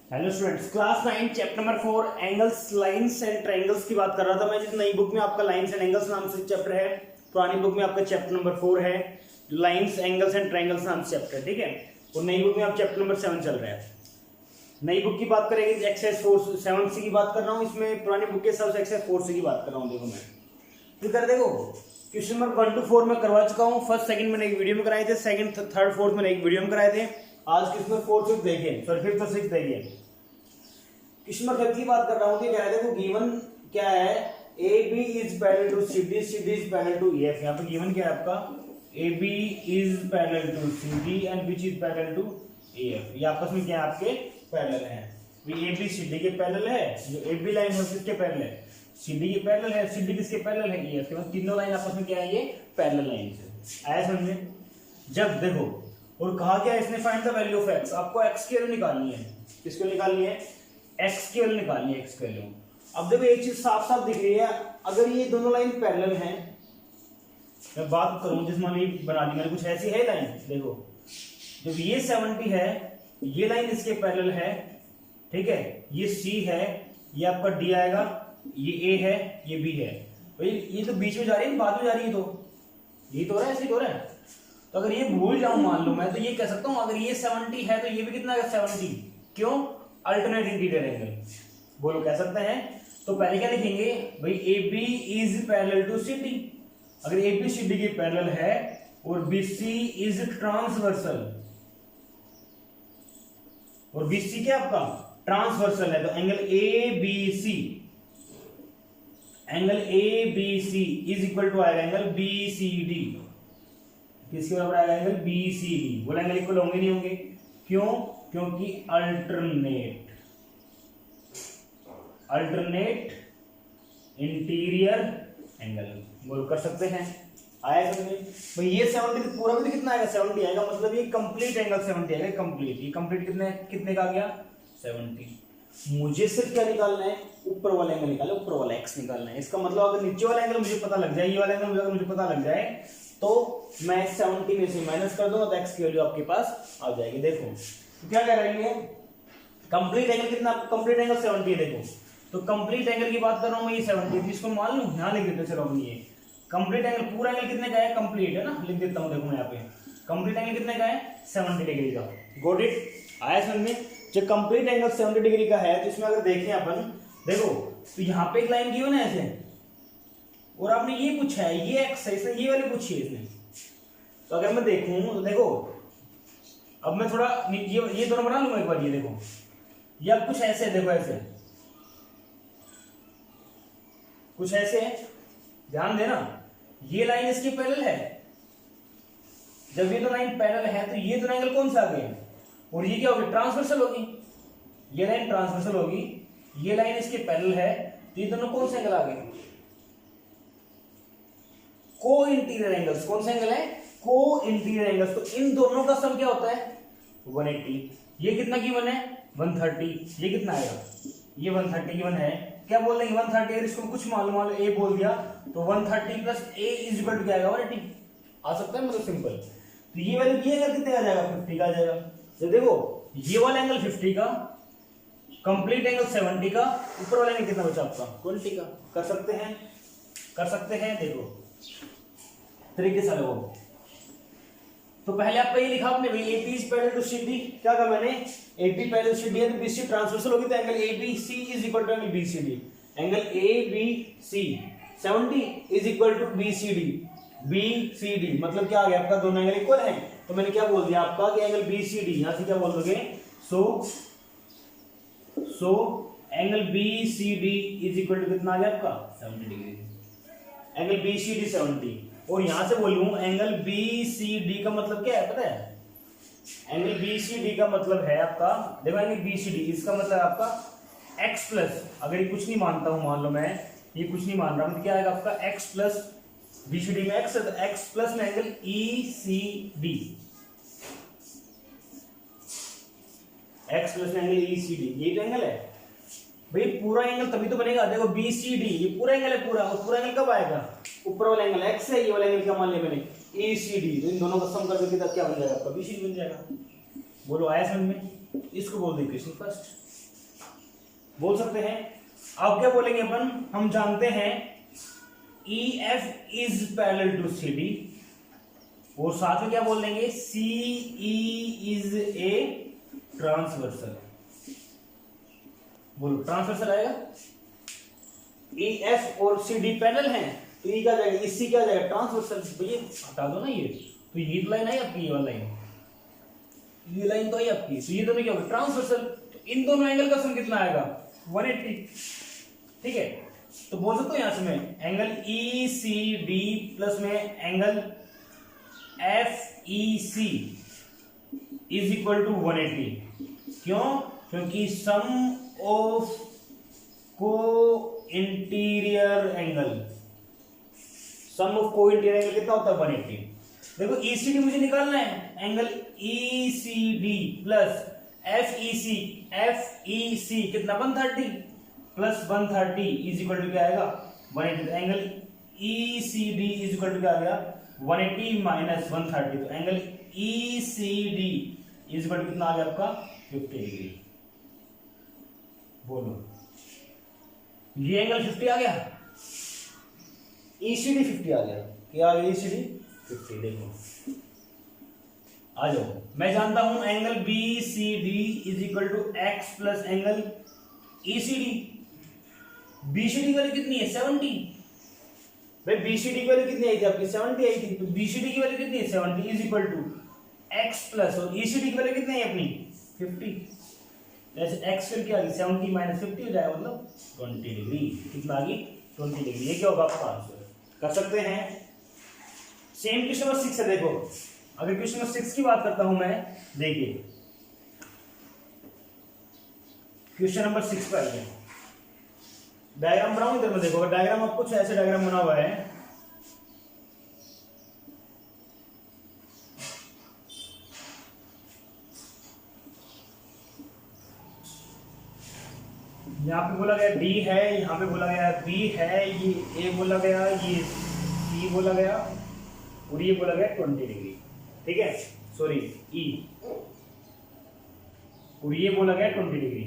Hello students, class 9 chapter number 4 angles lines and triangles की बात कर रहा था मैं। जिस नई बुक में आपका लाइंस एंड एंगल्स नाम से चैप्टर है, पुरानी बुक में आपका चैप्टर नंबर 4 है जो लाइंस एंगल्स एंड ट्रायंगल्स नाम से चैप्टर है, ठीक है। और नई बुक में आप चैप्टर नंबर 7 चल रहा है। नई बुक की बात करेंगे एक्सरसाइज 4 7 की बात कर रहा हूँ। इसमें पुरानी बुक के हिसाब से एक्सरसाइज 4 की बात कर रहा हूँ। देखो मैं तो कर देखो क्वेश्चन नंबर 1 to 4 में करवा चुका हूँ। फर्स्ट सेकंड मैंने एक वीडियो में कराए थे, सेकंड थर्ड फोर्थ मैंने एक वीडियो में कराए थे। आज क्वेश्चन नंबर 4 6 देखिए, सॉरी 5th और 6th देखिए। क्वेश्चन नंबर 5 की बात कर रहा हूँ कि कह रहे थे गिवन क्या है, A B is parallel to C D, C D is parallel to E F. यहाँ पे गिवन क्या है आपका, A B is parallel to C D and which is parallel to A F. ये आपस में क्या है, आपके पैरेलल है। ए बी सी डी के पैरेलल है, जो ए बी लाइन है किसके पैरेलल है, सी डी के पैरेलल है, सी डी किसके पैरेलल है, ई एफ के। तीनों लाइन आपस में क्या है, ये पैरेलल लाइन है। आया समझ में? जब देखो और कहा क्या इसने, find the value of x. आपको एक्स की वैल्यू निकालनी है। किसकी वैल्यू निकालनी है, एक्स की वैल्यू निकालनी है, एक्स की वैल्यू। अब देखो एक चीज साफ साफ दिख रही है, अगर ये दोनों लाइन पैरेलल हैं, मैं बात करूं जिस मान ली बना दी मैंने कुछ ऐसी है लाइन। देखो जब ये 70 है, ये लाइन इसके पैरेलल है, ठीक है। ये सी है, ये आपका डी आएगा, ये ए है, ये बी है। भाई ये तो बीच में जा रही है, बाद में जा रही है, तो ये तो रहा है, ऐसे तो रहा है। तो अगर ये भूल जाऊं मान लो मैं, तो ये कह सकता हूं अगर ये 70 है तो ये भी कितना है, 70। क्यों? अल्टरनेट इंटीरियर एंगल, बोलो कह सकते हैं। तो पहले क्या लिखेंगे भाई, A B is parallel to C D. अगर ए बी सी डी की पैरेलल है और बी सी इज ट्रांसवर्सल, और बी सी क्या आपका ट्रांसवर्सल है, तो angle A B C, angle A B C is equal to आएगा एंगल बी सी डी। किसके बराबर आएगा, एंगल बी सी डी। बोला एंगल इक्वल होंगे नहीं होंगे, क्यों? क्योंकि अल्टरनेट इंटीरियर एंगल, बोल कर सकते हैं। आया समझ में? भाई ये 70 पूरा भी तो कितना आएगा, 70 आएगा, मतलब ये कंप्लीट एंगल 70 आएगा, कंप्लीट। ये कंप्लीट कितने का आ गया, 70। मुझे सिर्फ क्या निकालना है, ऊपर वाला एंगल निकालना है, ऊपर वाला एक्स निकालना है। इसका मतलब अगर नीचे वाला एंगल मुझे पता लग जाए, ये वाला एंगल अगर मुझे पता लग जाए, तो मैं 70 में से माइनस कर दूंगा तो एक्स की वैल्यू आपके पास आ जाएगी। देखो तो क्या कह रही है, कंप्लीट एंगल कितना, कंप्लीट एंगल 70 है। देखो तो कंप्लीट एंगल की बात कर रहा हूं मैं, ये 70, इसको मान लूं, यहां लिख देते चलो अपनी। ये कंप्लीट एंगल, पूरा एंगल कितने का है, कंप्लीट है ना, लिख देता हूं। देखो मैं यहाँ पे कंप्लीट एंगल कितने का है, 70 डिग्री का। Got it? आया समझ में? जब कंप्लीट एंगल 70 डिग्री का है तो इसमें अगर देखें अपन, देखो तो यहाँ पे एक लाइन की हो ना ऐसे, और आपने ये पूछा है, ये एक्स है, इसने ये वाली पूछी है इसने। तो अगर मैं देखूं तो देखो, अब मैं थोड़ा ये दोनों बना लूंगा एक बार। ये देखो ये अब कुछ ऐसे, देखो ऐसे कुछ ऐसे है, ध्यान देना। ये लाइन इसकी पैरेलल है, जब ये दो लाइन पैरेलल है तो ये दोनों एंगल कौन सा आ गए, और ये क्या होगी, ट्रांसवर्सल होगी। ये लाइन ट्रांसवर्सल होगी, ये लाइन इसके पैरेलल है, तो ये दोनों कौन से एंगल आ गए, को इंटीरियर एंगल्स। कौन से एंगल है, को इंटीरियर एंगल्स। तो इन दोनों का सम क्या होता है, 180। ये कितना गिवन है, 130। ये कितना आएगा, ये 130 गिवन है। क्या बोल रहे हैं, 130। अगर इसको कुछ मालूम ए बोल दिया तो 130 plus A is equal to क्या आएगा, 180 आ सकता है, मतलब सिंपल। तो ये वैल्यू ये एंगल कितने आ जाएगा, 50 का आ जाएगा। तो देखो ये वाला एंगल 50 का, कंप्लीट एंगल 70 का, ऊपर वाला एंगल कितना बचा आपका, 20 का। कर सकते हैं, कर सकते हैं। देखो तरीके से लोगों, तो पहले आपका ये लिखा आपने, A B is parallel to C D. क्या कहा मैंने, A B parallel C D है तो बी सी ट्रांसवर्सल होगी, तो angle A B C is equal to angle B C D. Angle A B C 70 is equal to B C D. B C D मतलब क्या आ गया आपका, दोनों एंगल इक्वल है। तो मैंने क्या बोल दिया आपका कि एंगल बी सी डी, यहां से क्या बोल दोगे, so angle B C D is equal to कितना आ गया आपका, 70 degree. Angle B C D 70, और यहां से बोलूं एंगल बी सी डी का मतलब क्या है पता है, एंगल बी सी डी का मतलब है आपका, देखो एंगल बी सी डी, इसका मतलब आपका x प्लस, अगर ये कुछ नहीं मानता हूं, मान लो मैं ये कुछ नहीं मान रहा, मतलब क्या आएगा आपका x plus, B C D में x है तो x प्लस में angle E C D, x plus में एंगल ई सी डी, यही तो एंगल है भाई। पूरा एंगल तभी तो बनेगा, देखो बी सी डी ये पूरा एंगल है पूरा, और पूरा एंगल कब आएगा, ऊपर वाला एंगल x है, ये वाला एंगल क्या मान लिया मैंने, ए सी डी। तो इन दोनों का सम करके क्या बन जाएगा आपका, बी सी डी बन जाएगा। बोलो आया समझ में? इसको बोल दे क्वेश्चन फर्स्ट। बोल सकते हैं। अब क्या बोलेंगे अपन, हम जानते हैं EF is parallel to CD, और साथ में क्या बोल देंगे, CE इज ए ट्रांसवर्सल। बोलो ट्रांसवर्सल आएगा। EF और CD पैरेलल हैं तो ये क्या जाएगा, इससे क्या जाएगा ट्रांसवर्सल। भैया हटा दो ना ये, तो ये लाइन आई आपकी, ये वाली लाइन, ये लाइन तो आई आपकी, तो ये दोनों क्या होगा ट्रांसवर्सल। तो इन दोनों एंगल का सम कितना आएगा 180। ठीक है, तो बोल सकते हो यहां से मैं एंगल ECD प्लस में angle FEC is equal to 180। क्यों? क्योंकि sum of co-interior angle, sum of co-interior angle कितना होता है 180। देखो ECD मुझे निकालना है, एंगल ECD प्लस FEC कितना 130 प्लस 130 इज इक्वल टू क्या आएगा 180। Angle ECD is equal to क्या आ गया 180 माइनस 130, तो angle ECD is equal to कितना आ गया आपका 50 डिग्री। बोलो ये एंगल 50 आ गया, ECD 50 आ गया, क्या आ गया ECD 50। देखो आ जाओ, मैं जानता हूं angle BCD is equal to x plus angle ECD। BCD की वैल्यू कितनी है 70। भाई BCD की वैल्यू कितनी आई थी आपकी 70 आई थी, तो BCD की वैल्यू कितनी है 70 is equal to x plus, और ECD की वैल्यू कितनी है अपनी 50। जैसे x फिर क्या आ गई 70 माइनस 50 हो जाएगा, मतलब 20 डिग्री। कितना आ गई 20 डिग्री। ये क्या होगा आपका आंसर, कर सकते हैं। सेम क्वेश्चन नंबर 6 है। देखो अगर क्वेश्चन नंबर 6 की बात करता हूं मैं, देखिए क्वेश्चन नंबर 6 पर आइए, डायग्राम बनाऊं इधर में। देखो अगर डायग्राम आपको कुछ ऐसे डायग्राम बना हुआ है, यहाँ पे बोला गया D है, यहाँ पे बोला गया B है, ये A बोला गया, ये C बोला गया, और ये बोला गया 20 डिग्री। ठीक है, सॉरी E, और ये बोला गया 20 डिग्री।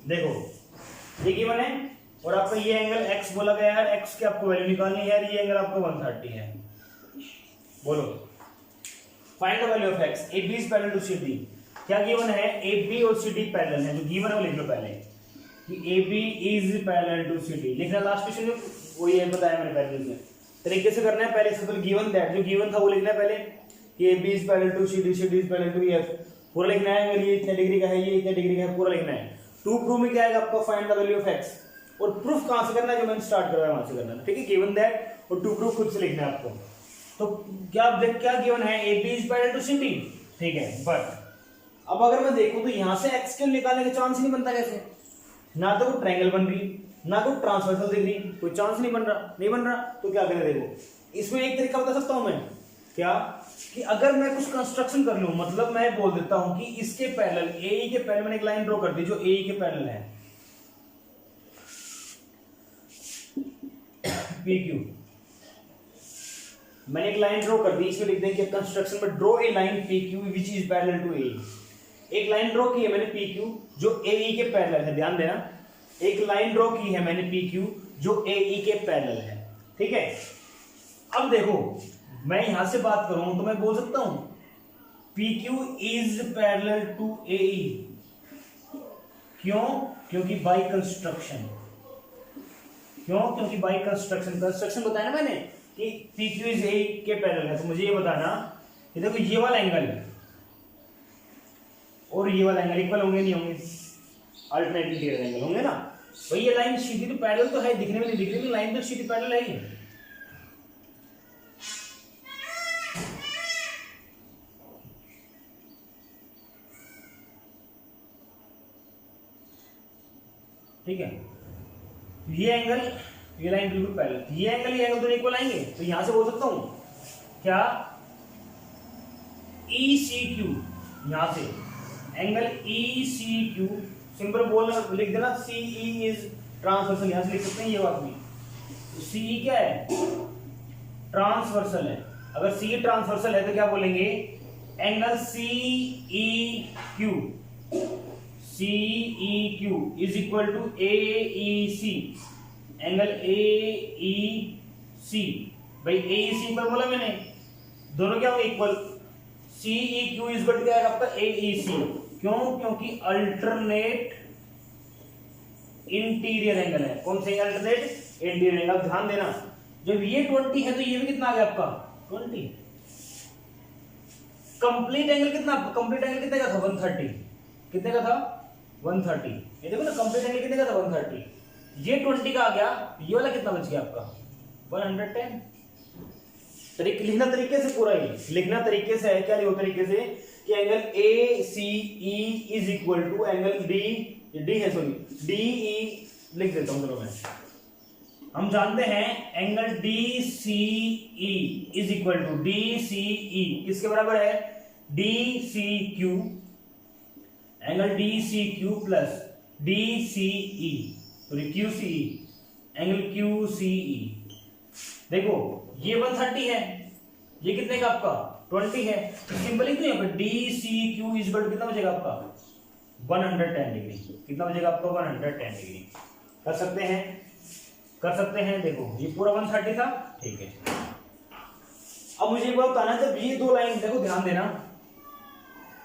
देखो ये गिवन है, और आपका ये एंगल x बोला गया है, x की आपको वैल्यू निकालनी है, ये एंगल आपको 130 है। बोलो find the value of x। AB is parallel to CD। क्या गिवन है, AB और CD पैरेलल है, जो गिवन है वो लिख लो पहले कि AB is parallel to CD। लिखना लास्ट क्वेश्चन में वो ये बताया मैंने पहले से तरीके से करना है। पहले से तो गिवन दैट, जो गिवन था वो लिखना है पहले कि AB is parallel to CD, CD is parallel to EF, पूरा लिखना है। ये इतने डिग्री का है, ये इतने डिग्री का है, पूरा लिखना है। टू प्रूफ में क्या आएगा आपका find the value of x, और प्रूफ कहां से करना है, जो मैंने स्टार्ट करवाया वहां से करना है। ठीक है, गिवन दैट और टू प्रूफ खुद से लिखना है आपको। तो क्या क्या गिवन है, AB is parallel to CD। ठीक है, बट अब अगर मैं देखूं तो यहां से x के निकालने का चांस नहीं बनता। कैसे, ना तो कोई ट्रायंगल बन रही, ना कोई ट्रांसवर्सल दिख रही, कोई चांस नहीं बन रहा। तो क्या करें, देखो इसमें एक तरीका बता सकता हूं मैं, क्या कि अगर मैं कुछ कंस्ट्रक्शन कर लूं, मतलब मैं बोल देता हूं कि इसके पैरेलल AE के पैरेलल मैंने एक लाइन ड्रॉ कर दी जो AE के पैरेलल है, PQ मैंने एक लाइन ड्रॉ कर दी, इसमें लिख देंगे कंस्ट्रक्शन में draw a line PQ which is parallel to AE। एक लाइन ड्रॉ की है मैंने PQ जो AE के पैरेलल है, ध्यान देना, एक लाइन ड्रॉ की है मैंने PQ जो AE के पैरेलल है। ठीक है, अब देखो मैं यहां से बात करूं तो मैं बोल सकता हूं PQ is parallel to AE। क्यों? क्योंकि बाय कंस्ट्रक्शन। क्यों? क्योंकि बाय कंस्ट्रक्शन बताया ना मैंने कि PQ इज AE के पैरेलल है। तो मुझे ये बताना कि देखो ये वाला एंगल और ये वाला एंगल इक्वल होंगे नहीं होंगे, अल्टरनेटिव एंगल होंगे ना। भाई ये लाइन सीधी तो पैरेलल तो है, दिखने में नहीं दिख रही, लाइन तो सीधी पैरेलल है ही। ठीक है, ये एंगल ये लाइन बिल्कुल पैरेलल, ये एंगल तो इक्वल आएंगे। तो यहां से बोल सकता हूं क्या ECQ, यहां से एंगल ECQ सिंपल बोलना लिख देना, CE इज ट्रांसवर्सल, यहां से लिख सकते हैं ये बात भी। तो CE क्या है, ट्रांसवर्सल है। अगर CE ट्रांसवर्सल है तो क्या बोलेंगे, angle CEQ CEQ is equal to AEC, angle AEC। भाई AEC पर बोला मैंने, दोनों क्या होंगे equal. CEQ is equal to क्या है आपका AEC, क्यों? क्योंकि अल्टरनेट इंटीरियर एंगल है। कौन से अल्टरनेट इंटीरियर एंगल? ध्यान देना, जब ये 20 है तो ये भी कितना आ गया आपका 20। कंप्लीट एंगल कितना? कंप्लीट एंगल कितने का था? 130। कितने का था? 130। ये देखो ना, कंप्लीट एंगल कितने का था? 130। ये 20 का आ गया, ये वाला कितना बच गया आपका? 110। लिखना तरीके से पूरा ही लिखना तरीके से है। क्या लिखो तरीके से कि angle ACE is equal to angle D है, सॉरी DE लिख देता हूं। चलो मैं, हम जानते हैं angle DCE is equal to DCE किसके बराबर है? DCQ, angle DCQ plus DCE, sorry QCE, angle QCE। देखो ये 130 है, ये कितने का आपका 20 है, सिंपल लिख दो यहाँ पे DCQ इज इक्वल टू कितना बचेगा आपका 110 डिग्री। कितना बचेगा आपका 110 डिग्री। कर सकते हैं, कर सकते हैं। देखो ये पूरा 130 था, ठीक है। अब मुझे एक बात बताना, जब ये दो लाइन, देखो ध्यान देना,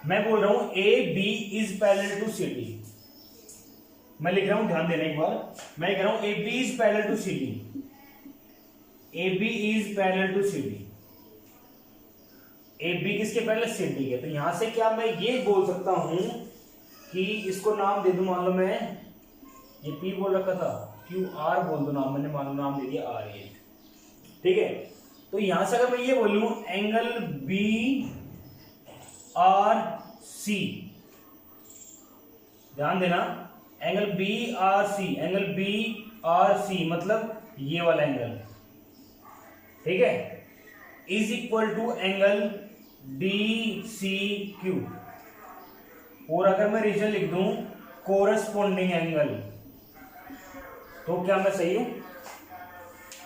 मैं बोल रहा हूं AB is parallel to CD, मैं लिख रहा हूं, ध्यान देना एक बार, मैं कह रहा हूं AB is parallel to CD, AB is parallel to CD, AB किसके पैरेलल? CD के। तो यहां से क्या मैं ये बोल सकता हूं कि इसको नाम दे दूं, मान लो मैं ये P बोल रखा था, QR बोल दो नाम, मैंने मान लो नाम दे दिया R, ठीक है। तो यहां से अगर मैं ये बोलूं एंगल BRC, ध्यान देना, एंगल BRC, एंगल BRC मतलब ये वाला एंगल, ठीक है, is equal to angle DCQ, और अगर मैं रीजन लिख दूं कोरस्पॉन्डिंग एंगल, तो क्या मैं सही हूं?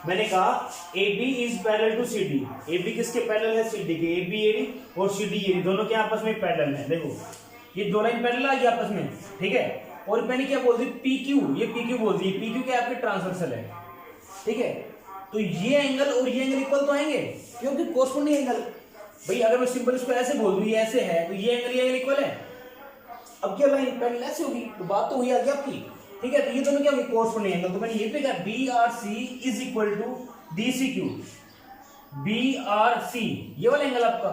मैंने कहा AB is parallel to CD, AB किसके पैरेलल है? CD के। AB AD और CD AD दोनों के आपस में पैरेलल है। देखो ये दो लाइन पैरेलल आ गई आपस में, ठीक है। और मैंने क्या बोल दी? PQ, ये PQ बोल दी। PQ क्या आपके ट्रांसवर्सल है, ठीक है। तो ये एंगल और ये एंगल इक्वल तो आएंगे, क्योंकि कोरस्पॉन्डिंग एंगल। भाई अगर मैं सिंपल इसको ऐसे बोल दूं, ये ऐसे है, तो ये एंगल इक्वल है। अब क्या लाइन पैरेलल ऐसे होगी, तो बात तो हुई आ गई आपकी, ठीक है। तो ये दोनों क्या होंगे? Corresponding angle. तो मैंने ये पे कहा BRC is equal to DCQ, BRC ये वाला एंगल आपका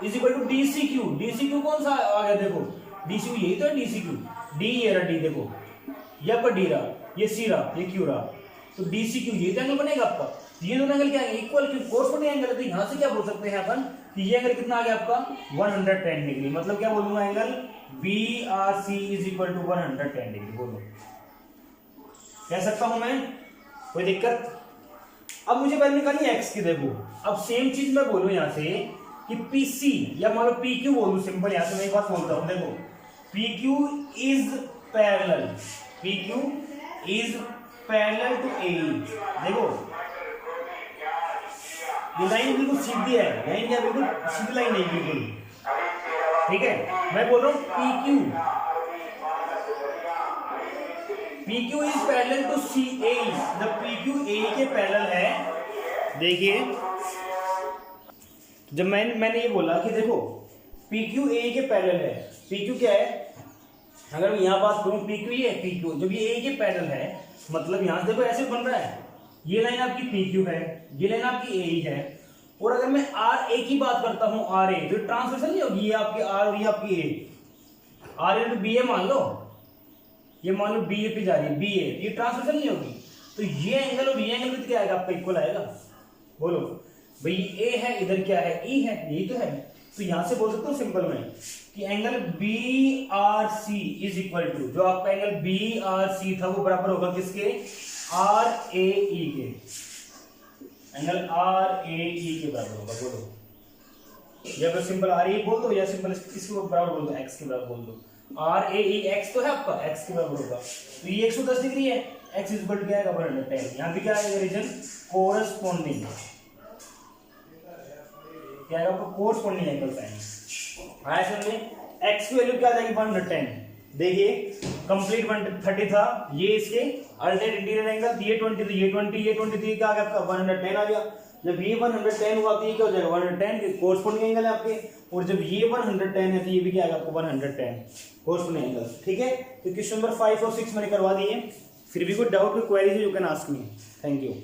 is equal to DCQ। DCQ कौन सा आ गया? देखो DCQ यही तो है, DCQ D, ये रहा D, देखो ये आपका D रहा, ये C रहा, ये Q रहा, तो DCQ ये तो एंगल बनेगा आपका। ये दोनों एंगल क्या है? इक्वल, क्योंकि कोरस्पॉन्डिंग एंगल है। तो यहां से क्या बोल सकते हैं अपन कि ये एंगल कितना आ गया आपका 110 डिग्री। मतलब क्या बोलूंगा? Angle BRC is equal to 110 degree बोलो, कह सकता हूं मैं, कोई दिक्कत? अब मुझे वैल्यू निकालनी है x की। देखो अब सेम चीज मैं बोलूं यहां से कि PC या मान लो PQ बोलूं, सिंपल यहां से मैं एक बात बोलता हूं। देखो PQ is parallel, PQ is parallel to AE। देखो ये लाइन बिल्कुल सीधी है, लाइन क्या बिल्कुल सीधी लाइन है बिल्कुल, ठीक है। मैं बोल रहा हूं PQ is parallel to CAE, जब PQ AE के पैरेलल है। देखिए जब मैंने ये बोला कि देखो PQ AE के पैरेलल है, PQ क्या है? अगर मैं यहां बात करूं PQ, ये PQ जब ये AE के पैरेलल है, मतलब यहां से देखो ऐसे बन रहा है, ये लाइन आपकी PQ है, ये लाइन आपकी AE है। और अगर मैं RA की बात करता हूं, RA तो ट्रांसवर्सल नहीं होगी, ये आपकी R और ये आपकी A, RA टू BA मान लो, ये मान लो BA पे जा रही है, BA, ये ट्रांसवर्सल नहीं होगी। तो ये एंगल और ये एंगल क्या आएगा आपका? इक्वल आएगा। बोलो भाई A है, इधर क्या है? E है, यही तो है। तो यहां से बोल सकता हूं सिंपल में कि angle BRC is equal to, जो आपका एंगल BRC था वो बराबर होगा किसके? RAE के, एंगल RAE के बराबर होगा। बोलो या फिर सिंपल RAE बोल दो, या सिंपल इसके बराबर बोल दो, x के बराबर बोल दो। RAE x तो है आपका, x के बराबर होगा। तो ये 110 डिग्री है, x इज इक्वल टू क्या आएगा 110। यहां पे क्या आएगा? रीजन कोरस्पॉन्डिंग, क्या है आपका? कोरस्पॉन्डिंग एंगल साइन आया। समझे? x की वैल्यू क्या आ जाएगी 110, देखिए कंप्लीट 130 था, ये इसके अल्टरनेट इंटीरियर एंगल, ये 20 तो ये 20, ये 23 का आ गया आपका 110 आ गया। जब ये 110 हुआ तो ये क्या हो जाएगा 110 कोरस्पोंडिंग एंगल है आपके, और जब ये 110 है तो ये भी क्या आएगा आपको 110 कोरस्पोंडिंग एंगल। ठीक है, तो क्वेश्चन नंबर 5 और 6 मैंने करवा दिए। फिर भी कोई डाउट कोई क्वेरी है you can ask me. Thank you.